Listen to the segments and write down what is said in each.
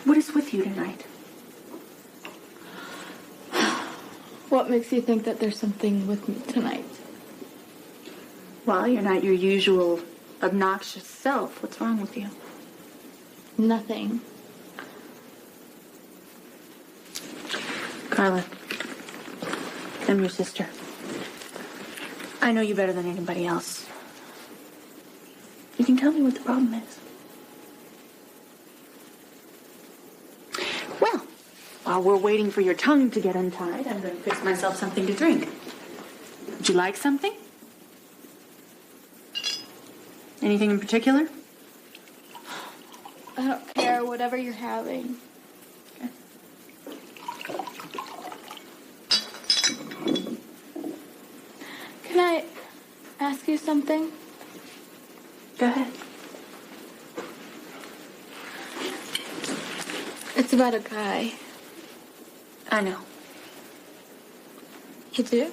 What is with you tonight? What makes you think that there's something with me tonight? Well, you're not your usual obnoxious self. What's wrong with you? Nothing. Carla, I'm your sister. I know you better than anybody else. You can tell me what the problem is. Well, while we're waiting for your tongue to get untied, I'm going to fix myself something to drink. Would you like something? Anything in particular? I don't care, whatever you're having. Okay. Can I ask you something? Go ahead. It's about a guy. I know. You do?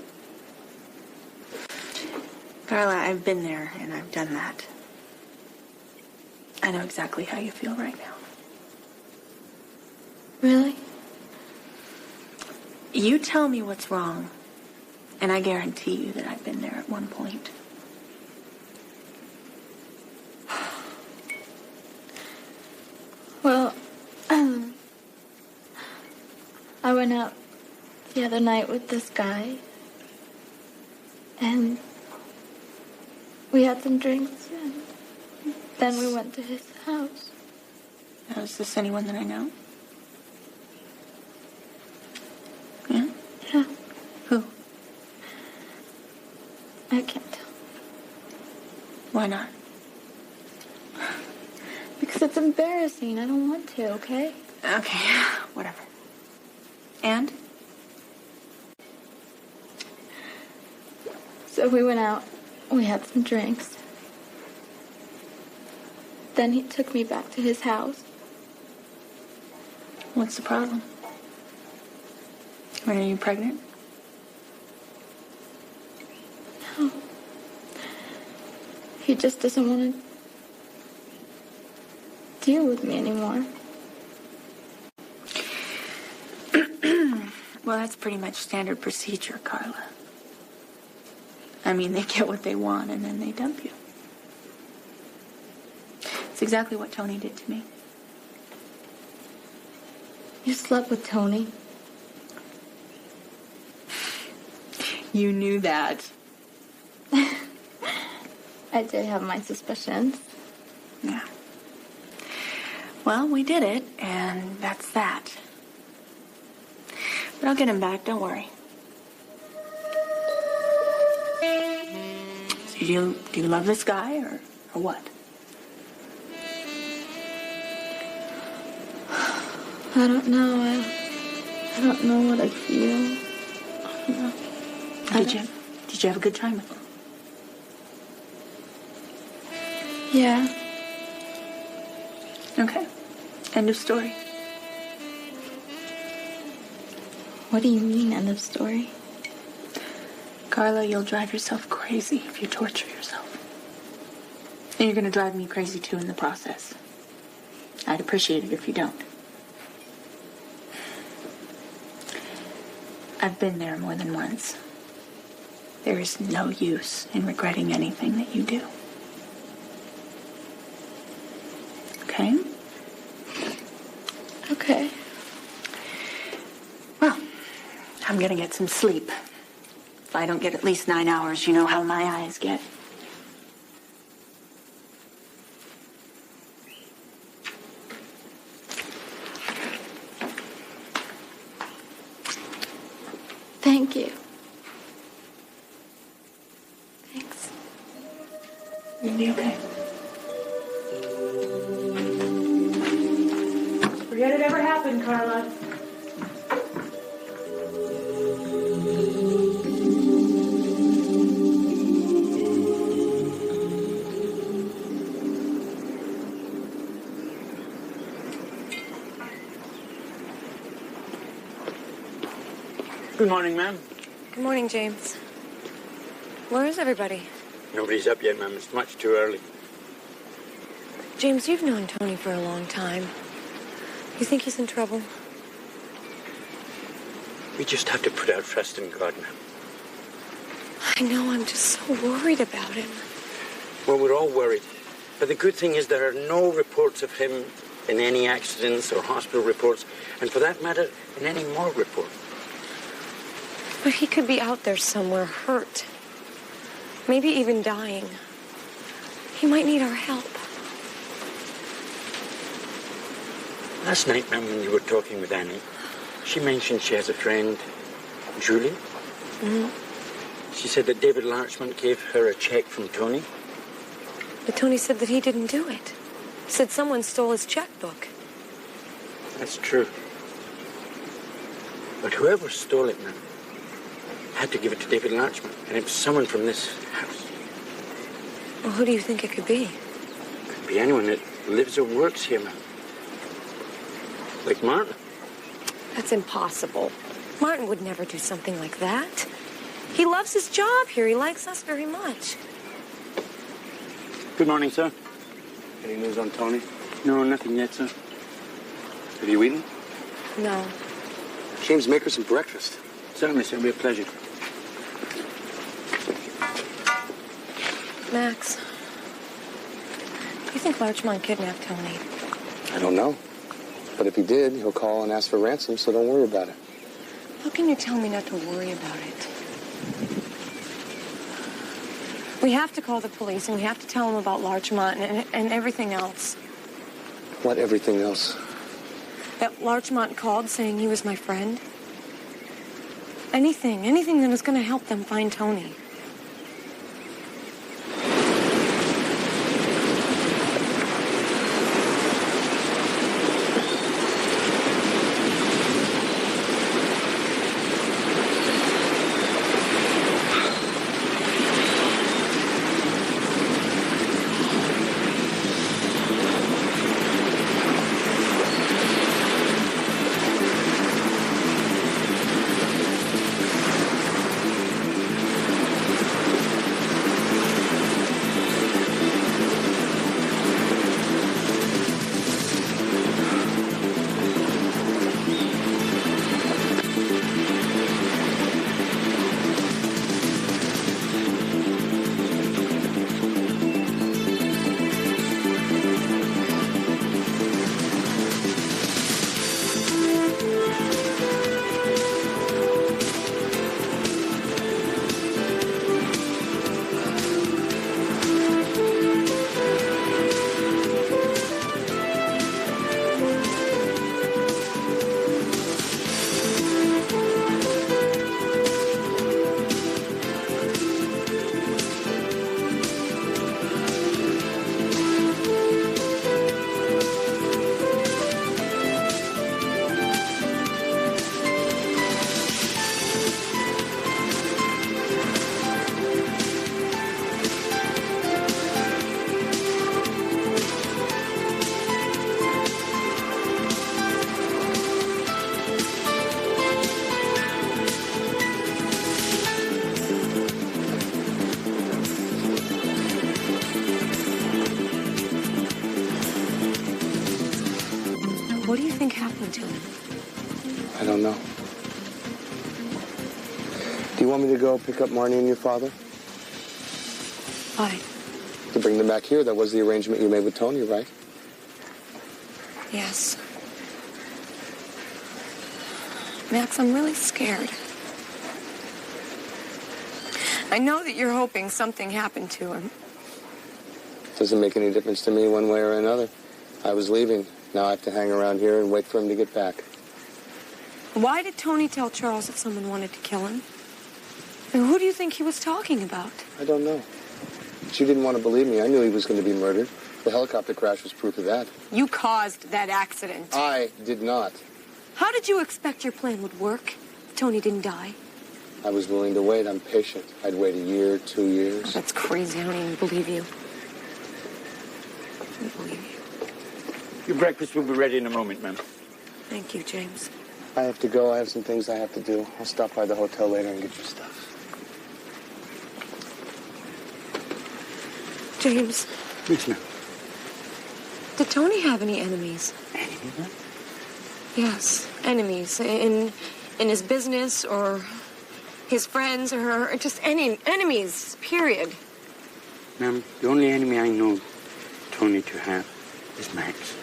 Carla, I've been there and I've done that. I know exactly how you feel right now. Really? You tell me what's wrong, and I guarantee you that I've been there at one point. Well, I went out the other night with this guy, and we had some drinks, and then we went to his house. Now, is this anyone that I know? Yeah? Yeah. Who? I can't tell. Why not? Because it's embarrassing. I don't want to, okay? Okay, whatever. And? So we went out. We had some drinks. Then he took me back to his house. What's the problem? Are you pregnant? No. He just doesn't want to deal with me anymore. Well, that's pretty much standard procedure, Carla. I mean, they get what they want and then they dump you. It's exactly what Tony did to me. You slept with Tony? You knew that. I did have my suspicions. Yeah. Well, we did it, and that's that. But I'll get him back, don't worry. So do you love this guy, or what? I don't know. I don't know what I feel. I don't know. Did you have a good time with him? Yeah. Okay. End of story. What do you mean, end of story? Carla, you'll drive yourself crazy if you torture yourself. And you're going to drive me crazy, too, in the process. I'd appreciate it if you don't. I've been there more than once. There is no use in regretting anything that you do. Okay? Okay. Well, I'm gonna get some sleep. If I don't get at least 9 hours, you know how my eyes get. Thank you. Thanks. You'll be okay. Forget it ever happened, Carla. Good morning, ma'am. Good morning, James. Where is everybody? Nobody's up yet, ma'am. It's much too early. James, you've known Tony for a long time. You think he's in trouble? We just have to put our trust in Gardner. I know, I'm just so worried about him. Well, we're all worried. But the good thing is there are no reports of him in any accidents or hospital reports, and for that matter, in any morgue report. But he could be out there somewhere, hurt. Maybe even dying. He might need our help. Last night, ma'am, when you were talking with Annie, she mentioned she has a friend, Julie. Mm-hmm. She said that David Larchmont gave her a check from Tony. But Tony said that he didn't do it. He said someone stole his checkbook. That's true. But whoever stole it, ma'am, had to give it to David Larchmont, and it was someone from this house. Well, who do you think it could be? Could be anyone that lives or works here, ma'am. Like Martin. That's impossible. Martin would never do something like that. He loves his job here. He likes us very much. Good morning, sir. Any news on Tony? No, nothing yet, sir. Have you eaten? No. James, make her some breakfast. Certainly, sir. It'll be a pleasure. Max, do you think Larchmont kidnapped Tony? I don't know. But if he did, he'll call and ask for ransom, so don't worry about it. How can you tell me not to worry about it? We have to call the police, and we have to tell them about Larchmont and everything else. What everything else? That Larchmont called saying he was my friend. Anything that was going to help them find Tony. What do you think happened to him? I don't know. Do you want me to go pick up Marnie and your father? Why? To bring them back here? That was the arrangement you made with Tony, right? Yes. Max, I'm really scared. I know that you're hoping something happened to him. Doesn't make any difference to me one way or another. I was leaving. Now I have to hang around here and wait for him to get back. Why did Tony tell Charles that someone wanted to kill him? And who do you think he was talking about? I don't know. She didn't want to believe me. I knew he was going to be murdered. The helicopter crash was proof of that. You caused that accident. I did not. How did you expect your plan would work if Tony didn't die? I was willing to wait. I'm patient. I'd wait a year, 2 years. Oh, that's crazy. I don't even believe you. I don't believe you. Your breakfast will be ready in a moment, ma'am. Thank you, James. I have to go. I have some things I have to do. I'll stop by the hotel later and get your stuff. James, Yes, ma'am. did Tony have any enemies? Enemies, ma'am? Yes, enemies. In his business or his friends or just any enemies, period. Ma'am, the only enemy I know Tony to have is Max.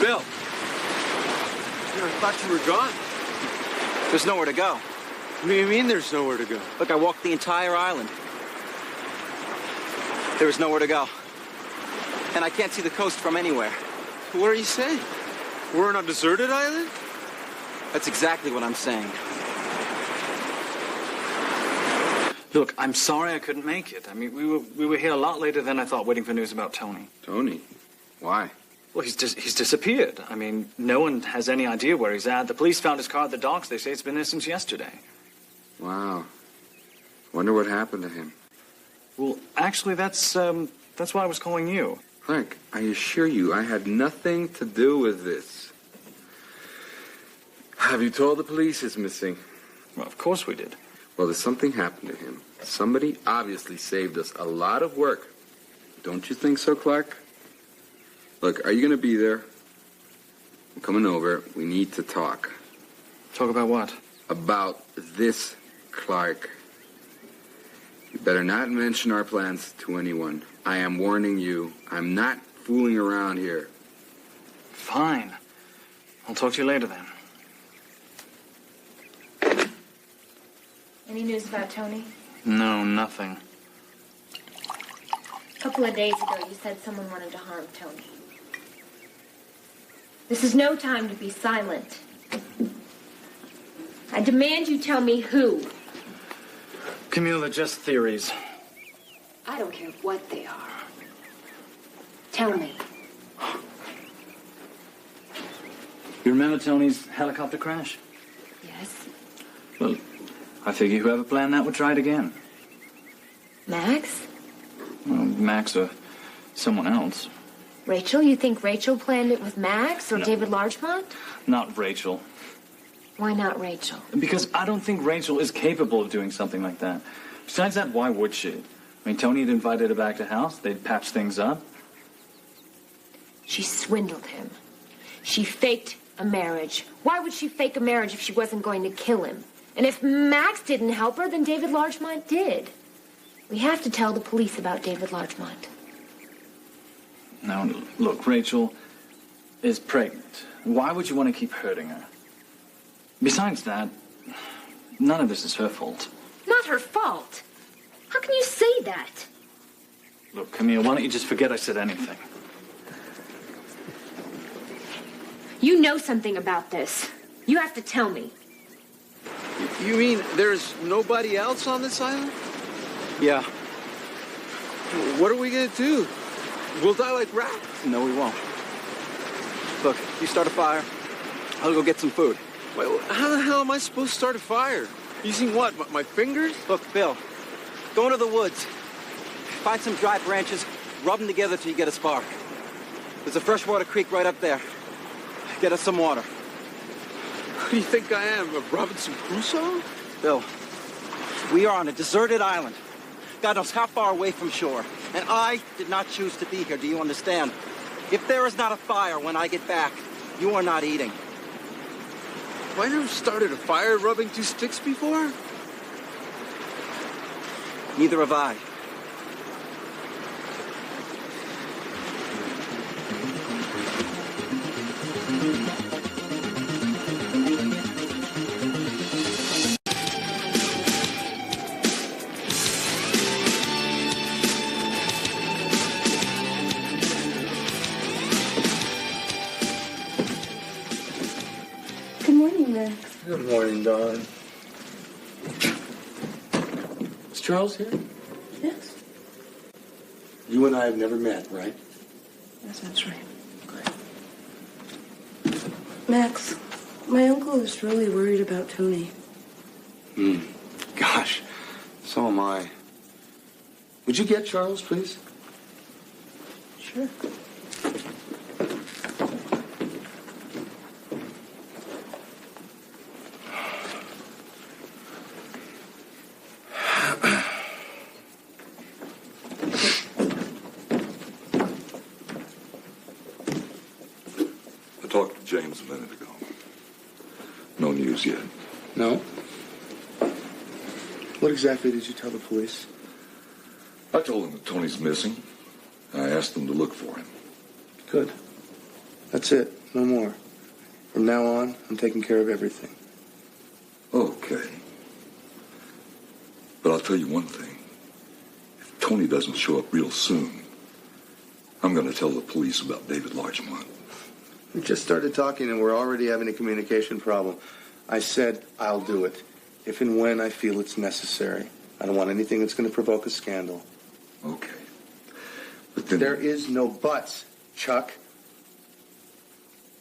Bill! I thought you were gone. There's nowhere to go. What do you mean there's nowhere to go? Look, I walked the entire island. There was nowhere to go. And I can't see the coast from anywhere. What are you saying? We're on a deserted island? That's exactly what I'm saying. Look, I'm sorry I couldn't make it. I mean, we were here a lot later than I thought, waiting for news about Tony. Tony? Why? Well, he's disappeared. I mean, no one has any idea where he's at. The police found his car at the docks. They say it's been there since yesterday. Wow. Wonder what happened to him. Well, actually, that's why I was calling you. Frank, I assure you, I had nothing to do with this. Have you told the police he's missing? Well, of course we did. Well, there's something happened to him. Somebody obviously saved us a lot of work. Don't you think so, Clark? Look, are you going to be there? I'm coming over. We need to talk. Talk about what? About this, Clark. You better not mention our plans to anyone. I am warning you. I'm not fooling around here. Fine. I'll talk to you later then. Any news about Tony? No, nothing. A couple of days ago, you said someone wanted to harm Tony. This is no time to be silent. I demand you tell me who. Camille, they're just theories. I don't care what they are. Tell me. You remember Tony's helicopter crash? Yes? Well, I figure whoever planned that would try it again. Max? Well, Max or someone else. Rachel? You think Rachel planned it with Max or No. David Largemont? Not Rachel. Why not Rachel? Because I don't think Rachel is capable of doing something like that. Besides that, why would she? I mean, Tony had invited her back to house. They'd patched things up. She swindled him. She faked a marriage. Why would she fake a marriage if she wasn't going to kill him? And if Max didn't help her, then David Largemont did. We have to tell the police about David Largemont. Now, look, Rachel is pregnant. Why would you want to keep hurting her? Besides that, none of this is her fault. Not her fault. How can you say that? Look, Camille, why don't you just forget I said anything? You know something about this. You have to tell me. You mean there's nobody else on this island? Yeah. What are we gonna do? We'll die like rats. No, we won't. Look, you start a fire. I'll go get some food. Wait, how the hell am I supposed to start a fire? Using what, my fingers? Look, Bill, go into the woods. Find some dry branches, rub them together till you get a spark. There's a freshwater creek right up there. Get us some water. Who do you think I am, a Robinson Crusoe? Bill, we are on a deserted island. God knows how far away from shore. And I did not choose to be here, do you understand? If there is not a fire when I get back, you are not eating. Have I never started a fire rubbing two sticks before? Neither have I. Good morning, Max. Good morning, darling. Is Charles here? Yes. You and I have never met, right? Yes, that's right. Max, My uncle is really worried about Tony. Gosh, so am I. Would you get Charles, please? Sure. I talked to James a minute ago. No news yet. No? What exactly did you tell the police? I told them that Tony's missing. I asked them to look for him. Good. That's it. No more. From now on, I'm taking care of everything. Okay. But I'll tell you one thing. If Tony doesn't show up real soon, I'm going to tell the police about David Largemont. We just started talking and we're already having a communication problem. I said I'll do it if and when I feel it's necessary. I don't want anything that's going to provoke a scandal. Okay. But then... There is no buts, Chuck.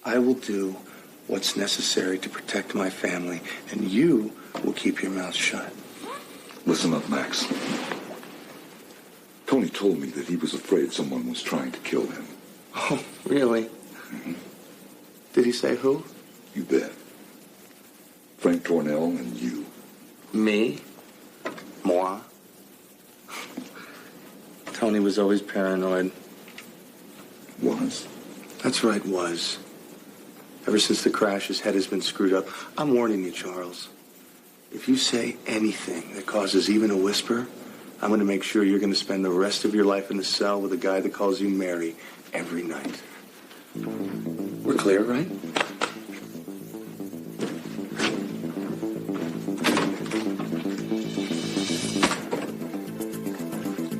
I will do what's necessary to protect my family, and you will keep your mouth shut. Listen up, Max. Tony told me that he was afraid someone was trying to kill him. Oh, really? Mm-hmm. Did he say who? You bet. Frank Tornell and you. Me? Moi? Tony was always paranoid. Was? That's right, was. Ever since the crash, his head has been screwed up. I'm warning you, Charles. If you say anything that causes even a whisper, I'm going to make sure you're going to spend the rest of your life in the cell with a guy that calls you Mary every night. We're clear, right?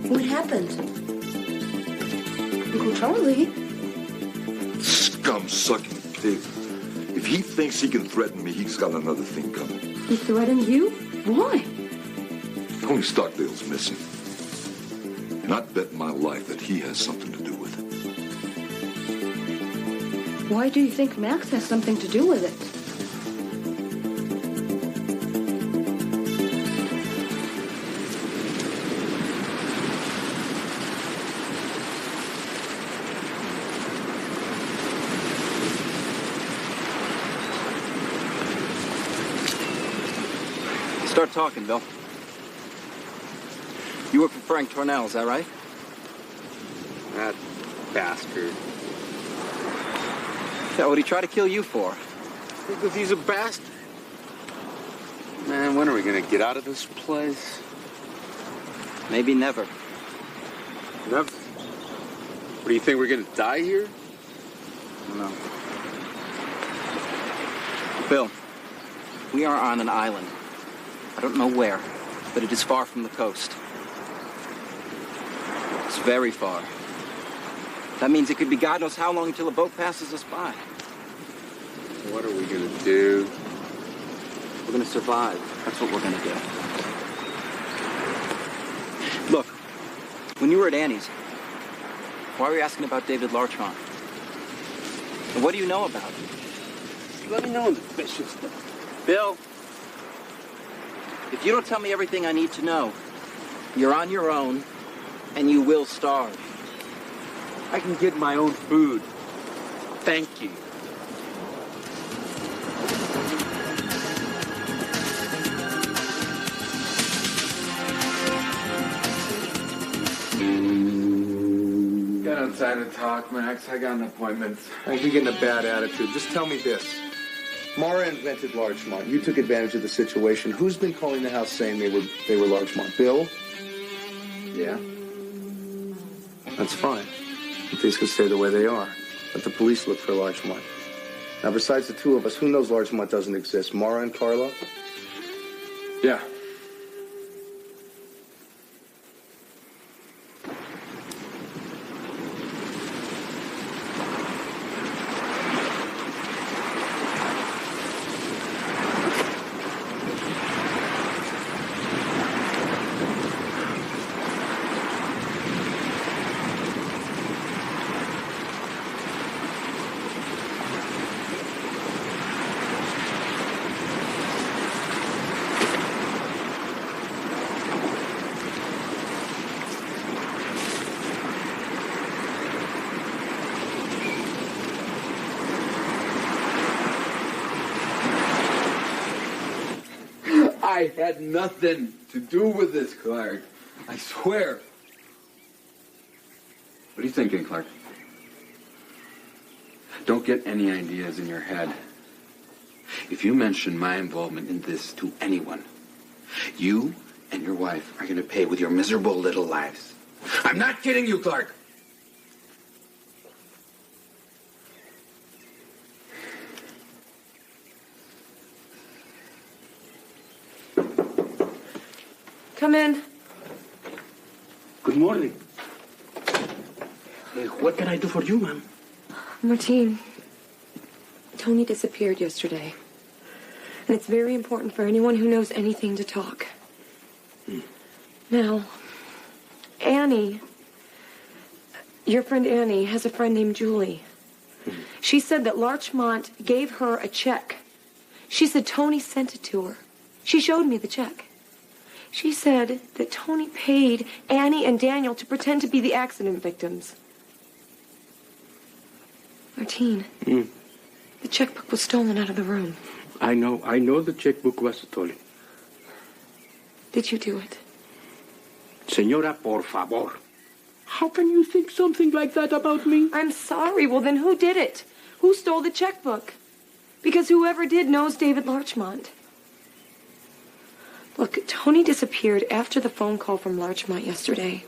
What happened? Uncle Charlie? Scum-sucking pig. If he thinks he can threaten me, he's got another thing coming. He threatened you? Why? Tony Stockdail's missing. And I'd bet my life that he has something to do with it. Why do you think Max has something to do with it? Start talking, Bill. You work for Frank Tornell, is that right? That bastard. Yeah, what'd he try to kill you for? Because he's a bastard. Man, when are we gonna get out of this place? Maybe never. Never. What, do you think we're gonna die here? No. Bill, we are on an island. I don't know where, but it is far from the coast. It's very far. That means it could be God knows how long until a boat passes us by. What are we gonna do? We're gonna survive. That's what we're gonna do. Look, when you were at Annie's, why were you asking about David Largemont? And what do you know about him? Let me know the official stuff. Bill, if you don't tell me everything I need to know, you're on your own, and you will starve. I can get my own food. Thank you. Get outside and talk, Max. I got an appointment. I think you're getting a bad attitude. Just tell me this. Mara invented Largemont. You took advantage of the situation. Who's been calling the house saying they were Largemont? Bill? Yeah. That's fine. Things can stay the way they are. Let the police look for Largemont. Now, besides the two of us, who knows Largemont doesn't exist? Mara and Carla? Yeah. I had nothing to do with this, Clark. I swear. What are you thinking, Clark? Don't get any ideas in your head. If you mention my involvement in this to anyone, you and your wife are going to pay with your miserable little lives. I'm not kidding you, Clark. Come in. Good morning. What can I do for you, ma'am? Martine, Tony disappeared yesterday. And it's very important for anyone who knows anything to talk. Now, Annie, your friend Annie, has a friend named Julie. She said that Larchmont gave her a check. She said Tony sent it to her. She showed me the check. She said that Tony paid Annie and Daniel to pretend to be the accident victims. Martine, the checkbook was stolen out of the room. I know the checkbook was stolen. Did you do it? Señora, por favor. How can you think something like that about me? I'm sorry. Well, then who did it? Who stole the checkbook? Because whoever did knows David Larchmont. Look, Tony disappeared after the phone call from Larchmont yesterday.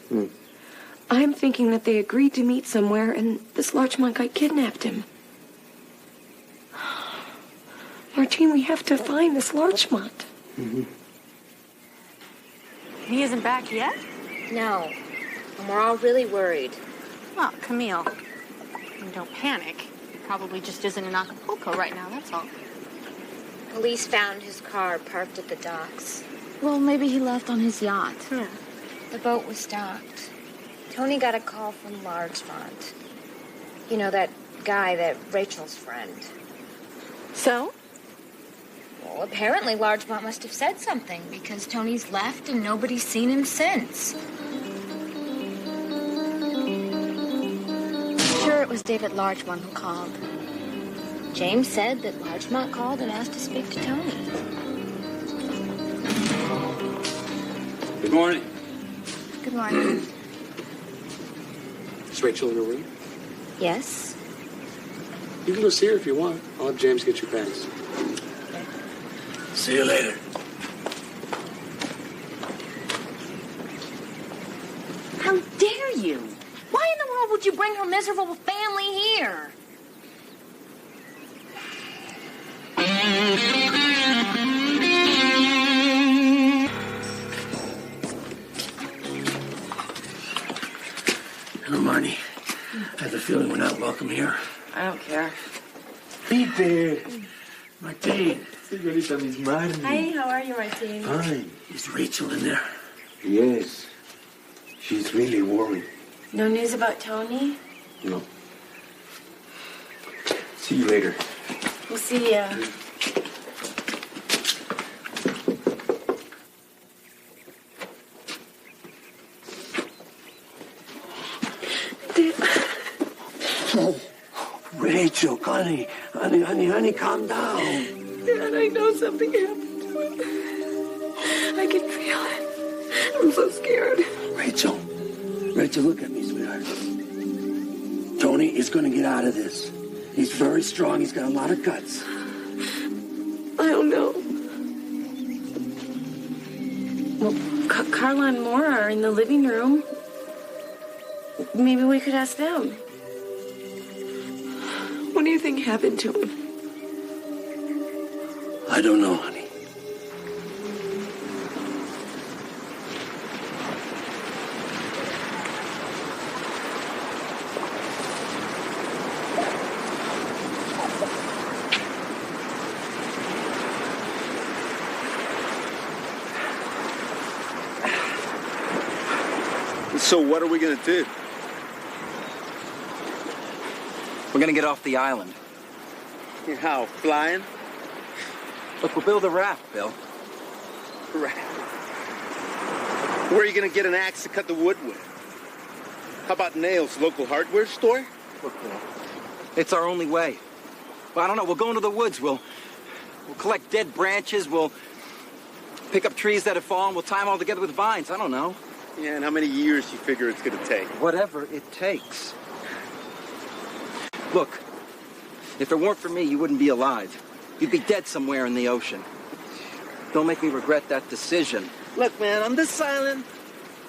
I'm thinking that they agreed to meet somewhere and this Larchmont guy kidnapped him. Martine, we have to find this Larchmont. He isn't back yet? No. And we're all really worried. Well, Camille, don't panic. He probably just isn't in Acapulco right now, that's all. Police found his car parked at the docks. Well, maybe he left on his yacht. The boat was docked. Tony got a call from Larchmont. You know, that guy, that Rachel's friend. So? Well, apparently Larchmont must have said something because Tony's left and nobody's seen him since. Sure, it was David Larchmont who called. James said that Larchmont called and asked to speak to Tony. Good morning. Good morning. Is Rachel in her room? Yes? You can go see her if you want. I'll have James get your bags. See you later. How dare you? Why in the world would you bring her miserable family here? Hello, Marnie. I have the feeling we're not welcome here. I don't care. Peter! Martine! Señorita Miss Marnie. Hi, how are you, Martine? Fine. Is Rachel in there? Yes. She's really worried. No news about Tony? No. See you later. We'll see ya. Oh, Rachel, honey, calm down. Dad, I know something happened to him. I can feel it. I'm so scared. Rachel, look at me, sweetheart. Tony is going to get out of this. He's very strong. He's got a lot of guts. I don't know. Well, Carla and Maura are in the living room. Maybe we could ask them. What do you think happened to him? I don't know, honey. So what are we going to do? We're gonna get off the island. How, flying? Look, we'll build a raft, Bill. Raft? Where are you going to get an axe to cut the wood with? How about nails, local hardware store? Look, Bill, it's our only way. Well, I don't know, we'll go into the woods, we'll collect dead branches, we'll Pick up trees that have fallen, we'll tie them all together with vines. I don't know. Yeah, and how many years you figure it's gonna take? Whatever it takes. Look, if it weren't for me, you wouldn't be alive. You'd be dead somewhere in the ocean. Don't make me regret that decision. Look, man, on this island,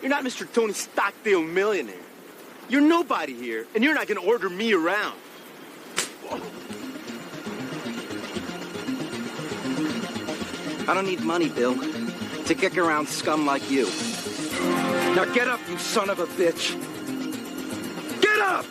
you're not Mr. Tony Stockdail millionaire. You're nobody here, and you're not gonna order me around. I don't need money, Bill, to kick around scum like you. Now get up, you son of a bitch! Get up!